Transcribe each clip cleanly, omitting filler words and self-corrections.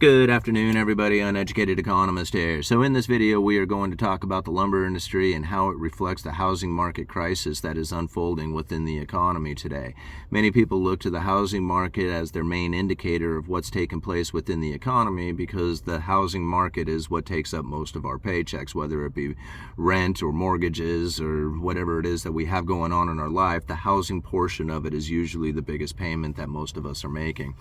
Good afternoon, everybody. Uneducated Economist here. So in this video, we are going to talk about the lumber industry and how it reflects the housing market crisis that is unfolding within the economy today. Many people look to the housing market as their main indicator of what's taking place within the economy because the housing market is what takes up most of our paychecks, whether it be rent or mortgages or whatever it is that we have going on in our life. The housing portion of it is usually the biggest payment that most of us are making.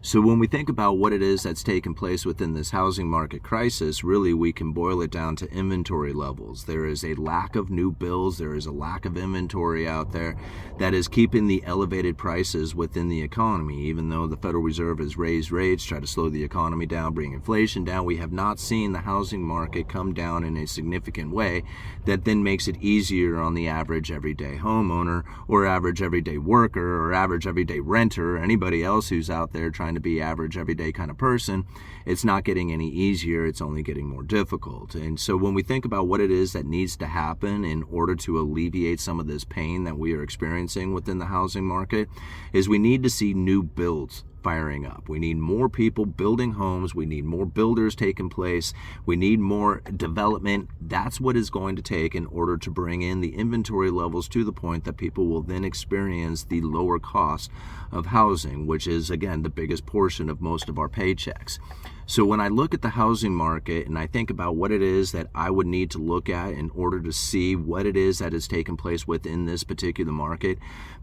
So when we think about what it is that's taken place within this housing market crisis, really we can boil it down to inventory levels. There is a lack of new builds, there is a lack of inventory out there that is keeping the elevated prices within the economy. Even though the Federal Reserve has raised rates, try to slow the economy down, bring inflation down, we have not seen the housing market come down in a significant way that then makes it easier on the average everyday homeowner or average everyday worker or average everyday renter or anybody else who's out there trying to be average everyday kind of person. It's not getting any easier, it's only getting more difficult. And so when we think about what it is that needs to happen in order to alleviate some of this pain that we are experiencing within the housing market, is we need to see new builds firing up. We need more people building homes. We need more builders taking place. We need more development. That's what it's going to take in order to bring in the inventory levels to the point that people will then experience the lower cost of housing, which is, again, the biggest portion of most of our paychecks. So when I look at the housing market and I think about what it is that I would need to look at in order to see what it is that has taken place within this particular market,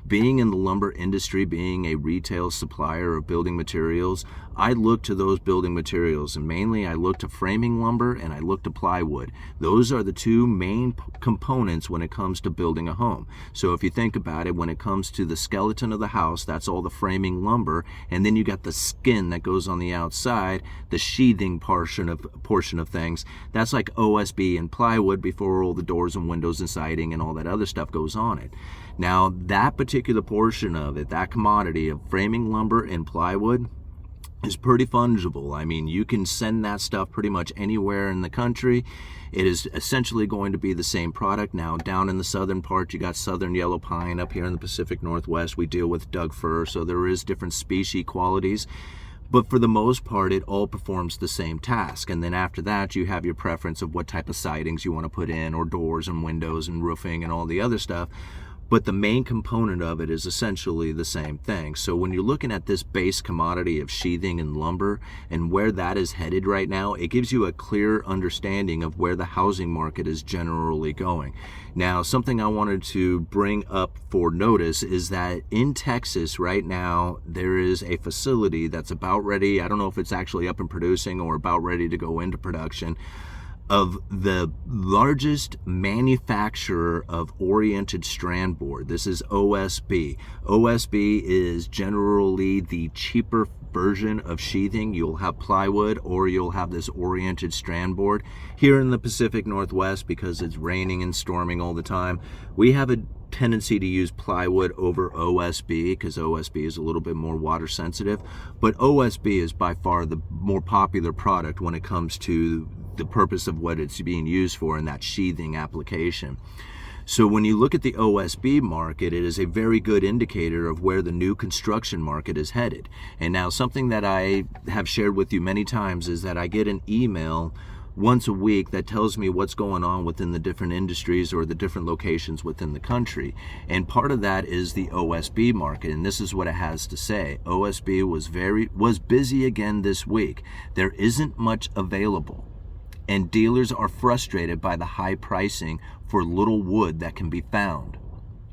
being in the lumber industry, being a retail supplier of building materials, I look to those building materials, and mainly I look to framing lumber and I look to plywood. Those are the two main components when it comes to building a home. So if you think about it, when it comes to the skeleton of the house, that's all the framing lumber, and then you got the skin that goes on the outside, the sheathing portion of things. That's like OSB and plywood before all the doors and windows and siding and all that other stuff goes on it. Now, that particular portion of it, that commodity of framing lumber and plywood, is pretty fungible. I mean, you can send that stuff pretty much anywhere in the country. It is essentially going to be the same product. Now, down in the southern part, you got southern yellow pine. Up here in the Pacific Northwest, we deal with Doug fir, so there is different species qualities. But for the most part, it all performs the same task. And then after that, you have your preference of what type of sidings you want to put in, or doors and windows and roofing and all the other stuff. But the main component of it is essentially the same thing. So when you're looking at this base commodity of sheathing and lumber and where that is headed right now, it gives you a clear understanding of where the housing market is generally going. Now, something I wanted to bring up for notice is that in Texas right now, there is a facility that's about ready. I don't know if it's actually up and producing or about ready to go into production, of the largest manufacturer of oriented strand board. This is OSB. OSB is generally the cheaper version of sheathing. You'll have plywood or you'll have this oriented strand board. Here in the Pacific Northwest, because it's raining and storming all the time, we have a tendency to use plywood over OSB because OSB is a little bit more water sensitive, but OSB is by far the more popular product when it comes to the purpose of what it's being used for in that sheathing application. So when you look at the OSB market, it is a very good indicator of where the new construction market is headed. And now something that I have shared with you many times is that I get an email once a week that tells me what's going on within the different industries or the different locations within the country. And part of that is the OSB market, and this is what it has to say. OSB was busy again this week. There isn't much available, and dealers are frustrated by the high pricing for little wood that can be found.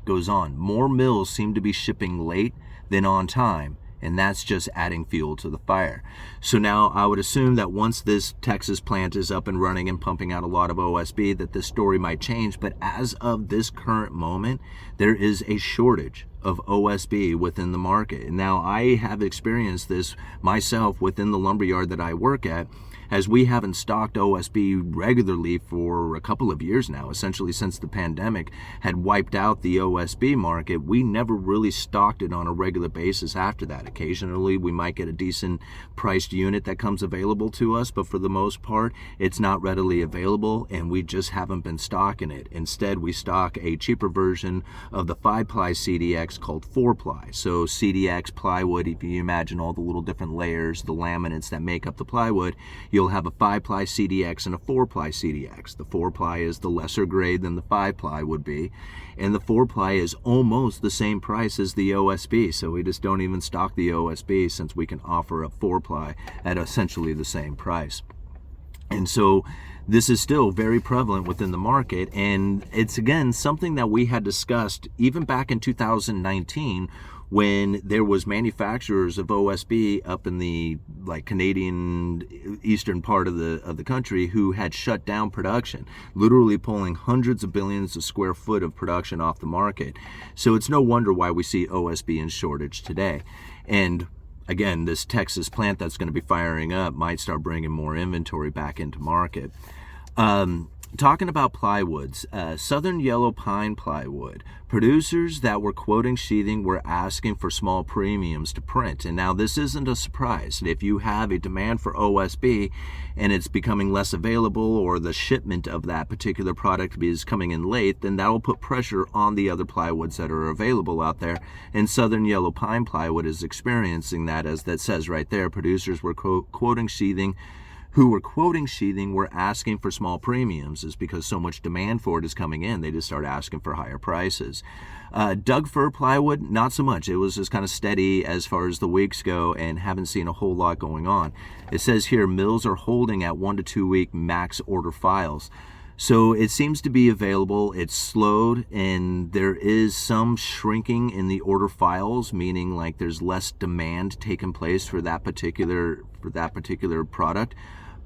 Goes on, more mills seem to be shipping late than on time, and that's just adding fuel to the fire. So now I would assume that once this Texas plant is up and running and pumping out a lot of OSB, that this story might change. But as of this current moment, there is a shortage of OSB within the market. And now I have experienced this myself within the lumberyard that I work at, as we haven't stocked OSB regularly for a couple of years now. Essentially since the pandemic had wiped out the OSB market, we never really stocked it on a regular basis after that. Occasionally we might get a decent priced unit that comes available to us, but for the most part it's not readily available, and we just haven't been stocking it. Instead, we stock a cheaper version of the 5-ply CDX CDX called 4-ply. So CDX plywood, if you imagine all the little different layers, the laminates that make up the plywood, you'll have a 5-ply CDX and a 4-ply CDX. The 4-ply is the lesser grade than the 5-ply would be, and the 4-ply is almost the same price as the OSB. So we just don't even stock the OSB since we can offer a 4-ply at essentially the same price. And so this is still very prevalent within the market, and it's again something that we had discussed even back in 2019 when there was manufacturers of OSB up in the Canadian eastern part of the country who had shut down production, literally pulling hundreds of billions of square foot of production off the market. So it's no wonder why we see OSB in shortage today. And again, this Texas plant that's going to be firing up might start bringing more inventory back into market. Talking about plywoods, southern yellow pine plywood, producers that were quoting sheathing were asking for small premiums to print. And now this isn't a surprise. If you have a demand for OSB and it's becoming less available, or the shipment of that particular product is coming in late, then that will put pressure on the other plywoods that are available out there. And southern yellow pine plywood is experiencing that, as that says right there. Producers were quoting sheathing were asking for small premiums, is because so much demand for it is coming in. They just start asking for higher prices. Doug fir plywood, not so much. It was just kind of steady as far as the weeks go, and haven't seen a whole lot going on. It says here mills are holding at 1 to 2 week max order files. So it seems to be available. It's slowed, and there is some shrinking in the order files, meaning like there's less demand taking place for that particular product.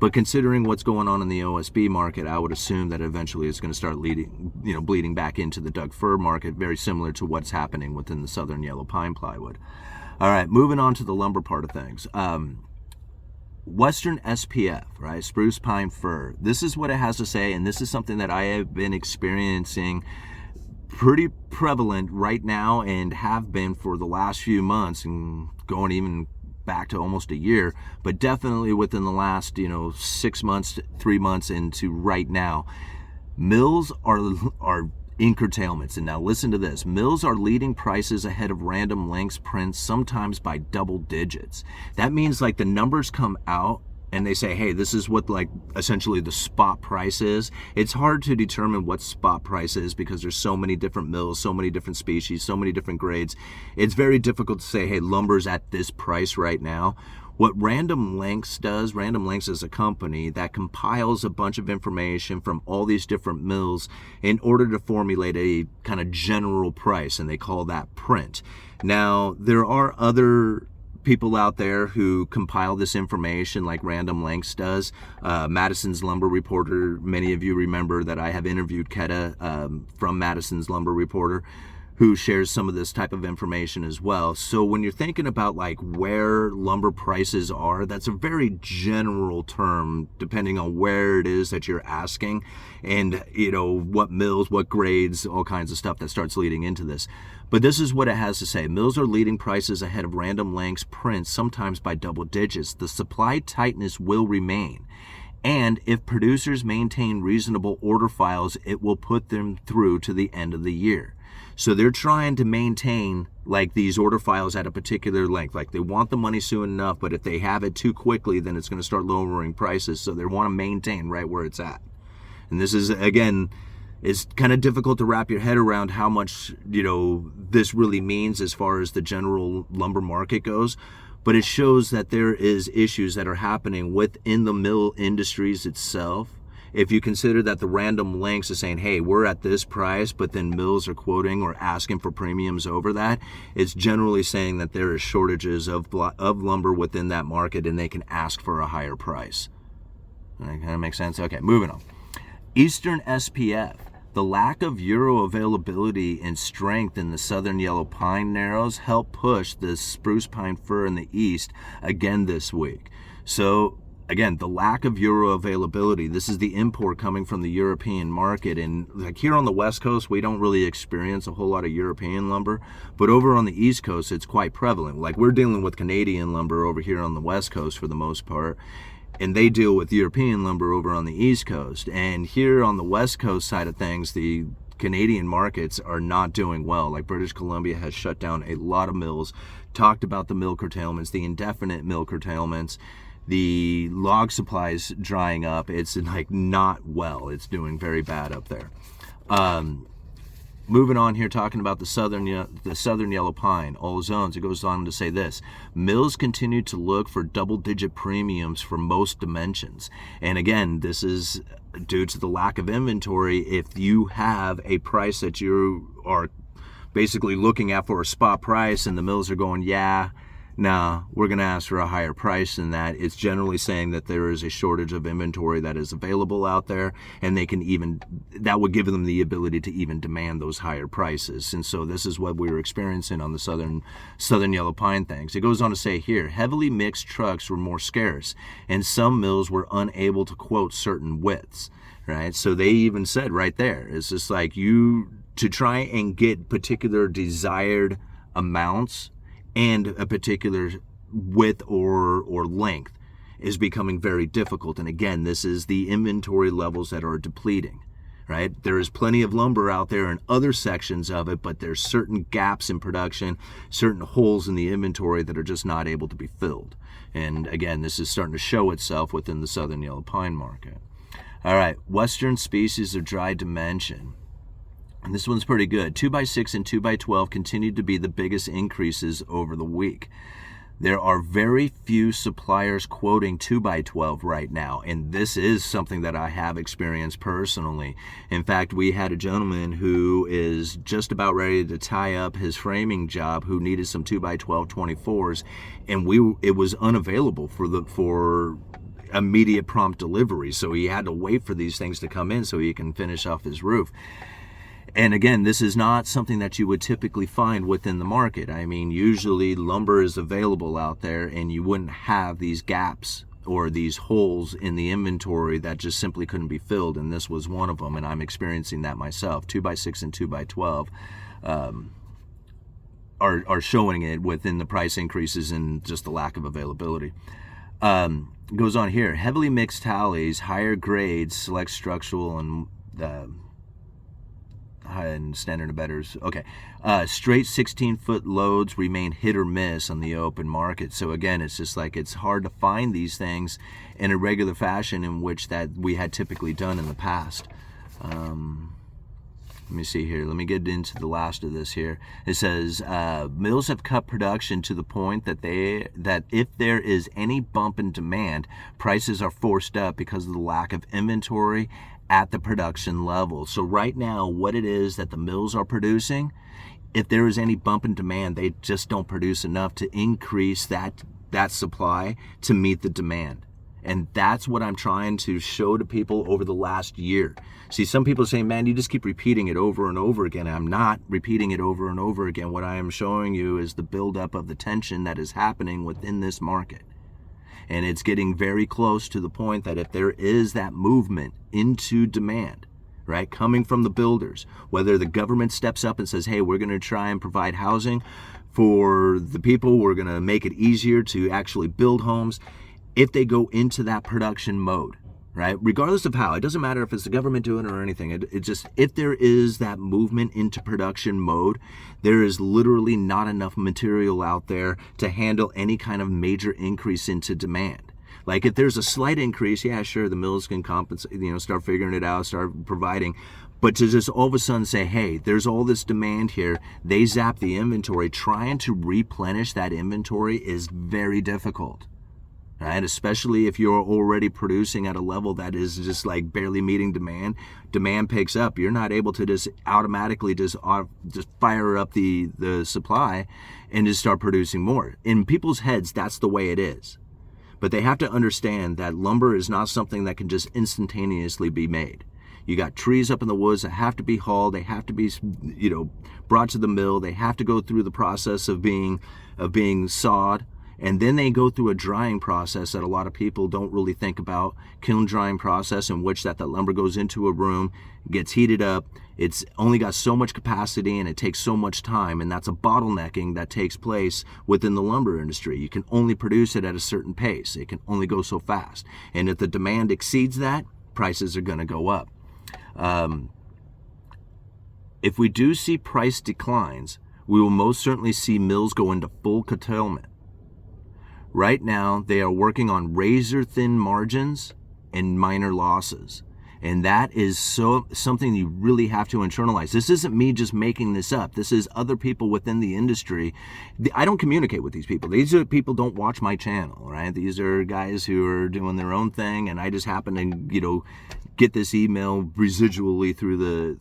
But considering what's going on in the OSB market, I would assume that eventually it's going to start bleeding back into the Doug fir market, very similar to what's happening within the southern yellow pine plywood. All right, moving on to the lumber part of things. Western SPF, right? Spruce pine fir. This is what it has to say, and this is something that I have been experiencing pretty prevalent right now, and have been for the last few months, and going even back to almost a year, but definitely within the last 6 months, 3 months into right now. Mills are in curtailments. And now listen to this. Mills are leading prices ahead of random lengths prints, sometimes by double digits. That means like the numbers come out and they say, hey, this is what essentially the spot price is. It's hard to determine what spot price is because there's so many different mills, so many different species, so many different grades. It's very difficult to say, hey, lumber's at this price right now. What Random Lengths does, Random Lengths is a company that compiles a bunch of information from all these different mills in order to formulate a kind of general price, and they call that print. Now, there are other people out there who compile this information like Random Lengths does. Madison's Lumber Reporter, many of you remember that I have interviewed Keta from Madison's Lumber Reporter, who shares some of this type of information as well. So when you're thinking about like where lumber prices are, that's a very general term depending on where it is that you're asking, and what mills, what grades, all kinds of stuff that starts leading into this. But this is what it has to say. Mills are leading prices ahead of Random Lengths prints, sometimes by double digits. The supply tightness will remain. And if producers maintain reasonable order files, it will put them through to the end of the year. So they're trying to maintain like these order files at a particular length. Like they want the money soon enough, but if they have it too quickly, then it's going to start lowering prices. So they want to maintain right where it's at. And this is, again, it's kind of difficult to wrap your head around how much, this really means as far as the general lumber market goes. But it shows that there is issues that are happening within the mill industries itself. If you consider that the Random Lengths is saying, hey, we're at this price, but then mills are quoting or asking for premiums over that, it's generally saying that there is shortages of lumber within that market and they can ask for a higher price. That kind of makes sense? Okay, moving on. Eastern SPF. The lack of euro availability and strength in the southern yellow pine narrows helped push the spruce pine fir in the east again this week. So again, the lack of euro availability, this is the import coming from the European market. And like here on the West Coast, we don't really experience a whole lot of European lumber, but over on the East Coast, it's quite prevalent. Like we're dealing with Canadian lumber over here on the West Coast for the most part, and they deal with European lumber over on the East Coast. And here on the West Coast side of things, the Canadian markets are not doing well. Like British Columbia has shut down a lot of mills, talked about the mill curtailments, the indefinite mill curtailments, the log supplies drying up. It's like not well. It's doing very bad up there. Moving on here, talking about the southern yellow pine, all zones, it goes on to say this: mills continue to look for double-digit premiums for most dimensions. And again, this is due to the lack of inventory. If you have a price that you are basically looking at for a spot price and the mills are going, yeah, nah, we're going to ask for a higher price than that, it's generally saying that there is a shortage of inventory that is available out there, and they can even, that would give them the ability to even demand those higher prices. And so this is what we were experiencing on the southern yellow pine things. It goes on to say here, heavily mixed trucks were more scarce, and some mills were unable to quote certain widths, right? So they even said right there, it's just like you, to try and get particular desired amounts and a particular width or length is becoming very difficult. And again, this is the inventory levels that are depleting, right? There is plenty of lumber out there in other sections of it, but there's certain gaps in production, certain holes in the inventory that are just not able to be filled. And again, this is starting to show itself within the southern yellow pine market. All right, western species of dry dimension. And this one's pretty good. 2x6 and 2x12 continued to be the biggest increases over the week. There are very few suppliers quoting 2x12 right now, and this is something that I have experienced personally. In fact, we had a gentleman who is just about ready to tie up his framing job who needed some 2x12 24s, and it was unavailable for immediate prompt delivery, so he had to wait for these things to come in so he can finish off his roof. And again, this is not something that you would typically find within the market. I mean, usually lumber is available out there and you wouldn't have these gaps or these holes in the inventory that just simply couldn't be filled. And this was one of them, and I'm experiencing that myself. 2x6 and 2x12 are showing it within the price increases and just the lack of availability. It goes on here. Heavily mixed tallies, higher grades, select structural and standard embedders. Okay. Straight 16-foot loads remain hit or miss on the open market. So again, it's just like it's hard to find these things in a regular fashion in which that we had typically done in the past. Let me see here. Let me get into the last of this here. It says, mills have cut production to the point that if there is any bump in demand, prices are forced up because of the lack of inventory at the production level. So right now, what it is that the mills are producing, if there is any bump in demand, they just don't produce enough to increase that supply to meet the demand. And that's what I'm trying to show to people over the last year. See, some people are saying, man, you just keep repeating it over and over again. I'm not repeating it over and over again. What I am showing you is the buildup of the tension that is happening within this market. And it's getting very close to the point that if there is that movement into demand, right, coming from the builders, whether the government steps up and says, hey, we're going to try and provide housing for the people, we're going to make it easier to actually build homes, if they go into that production mode, right, regardless of how, it doesn't matter if it's the government doing it or anything, it just, if there is that movement into production mode, there is literally not enough material out there to handle any kind of major increase into demand. Like if there's a slight increase, yeah, sure, the mills can compensate, start figuring it out, start providing. But to just all of a sudden say, hey, there's all this demand here, they zap the inventory, trying to replenish that inventory is very difficult. Right? Especially if you're already producing at a level that is just like barely meeting demand. Demand picks up. You're not able to just automatically just fire up the supply and just start producing more. In people's heads, that's the way it is. But they have to understand that lumber is not something that can just instantaneously be made. You got trees up in the woods that have to be hauled. They have to be, brought to the mill. They have to go through the process of being sawed. And then they go through a drying process that a lot of people don't really think about, kiln drying process, in which that the lumber goes into a room, gets heated up. It's only got so much capacity and it takes so much time, and that's a bottlenecking that takes place within the lumber industry. You can only produce it at a certain pace. It can only go so fast. And if the demand exceeds that, prices are going to go up. if we do see price declines, we will most certainly see mills go into full curtailment. Right now, they are working on razor-thin margins and minor losses. And that is something you really have to internalize. This isn't me just making this up. This is other people within the industry. I don't communicate with these people. These are people don't watch my channel, right? These are guys who are doing their own thing, and I just happen to, get this email residually through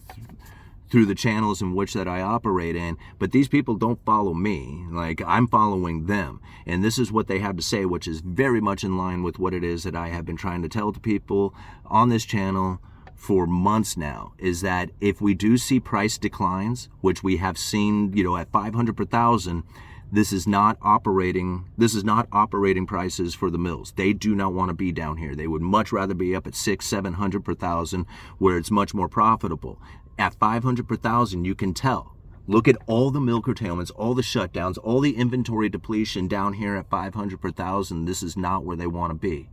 the channels in which that I operate in. But these people don't follow me. Like, I'm following them. And this is what they have to say, which is very much in line with what it is that I have been trying to tell to people on this channel for months now, is that if we do see price declines, which we have seen, at 500 per thousand, this is not operating prices for the mills. They do not want to be down here. They would much rather be up at 600-700 per thousand, where it's much more profitable. At 500 per thousand, you can tell. Look at all the mill curtailments, all the shutdowns, all the inventory depletion down here at 500 per thousand. This is not where they want to be.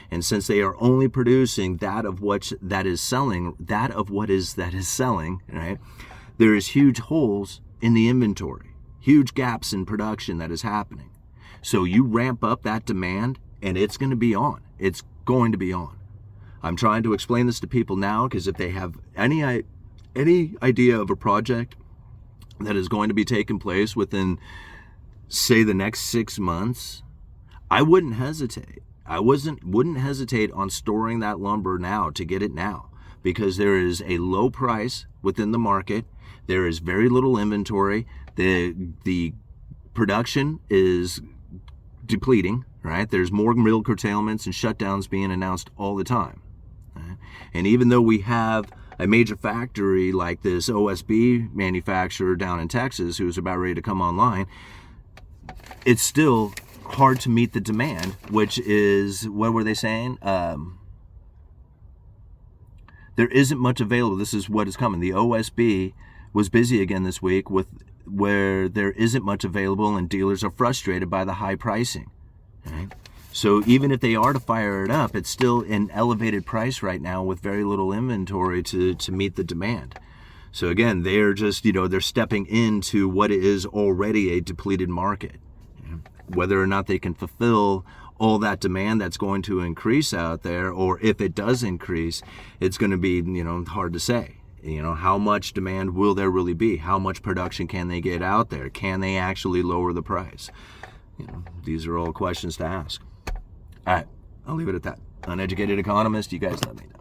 And since they are only producing that of what is selling, right? There is huge holes in the inventory, huge gaps in production that is happening. So you ramp up that demand, and it's going to be on. It's going to be on. I'm trying to explain this to people now, because if they have any idea of a project that is going to be taking place within, say, the next 6 months, I wouldn't hesitate. I wouldn't hesitate on storing that lumber now to get it now, because there is a low price within the market. There is very little inventory. The production is depleting, right? There's more mill curtailments and shutdowns being announced all the time. Right? And even though we have a major factory like this OSB manufacturer down in Texas who's about ready to come online, it's still hard to meet the demand, which is, what were they saying? There isn't much available. This is what is coming. The OSB was busy again this week with where there isn't much available, and dealers are frustrated by the high pricing. Right? So even if they are to fire it up, it's still an elevated price right now with very little inventory to meet the demand. So again, they're just, they're stepping into what is already a depleted market. Whether or not they can fulfill all that demand that's going to increase out there, or if it does increase, it's going to be, hard to say. How much demand will there really be? How much production can they get out there? Can they actually lower the price? These are all questions to ask. All right, I'll leave it at that. Uneducated Economist, you guys let me know.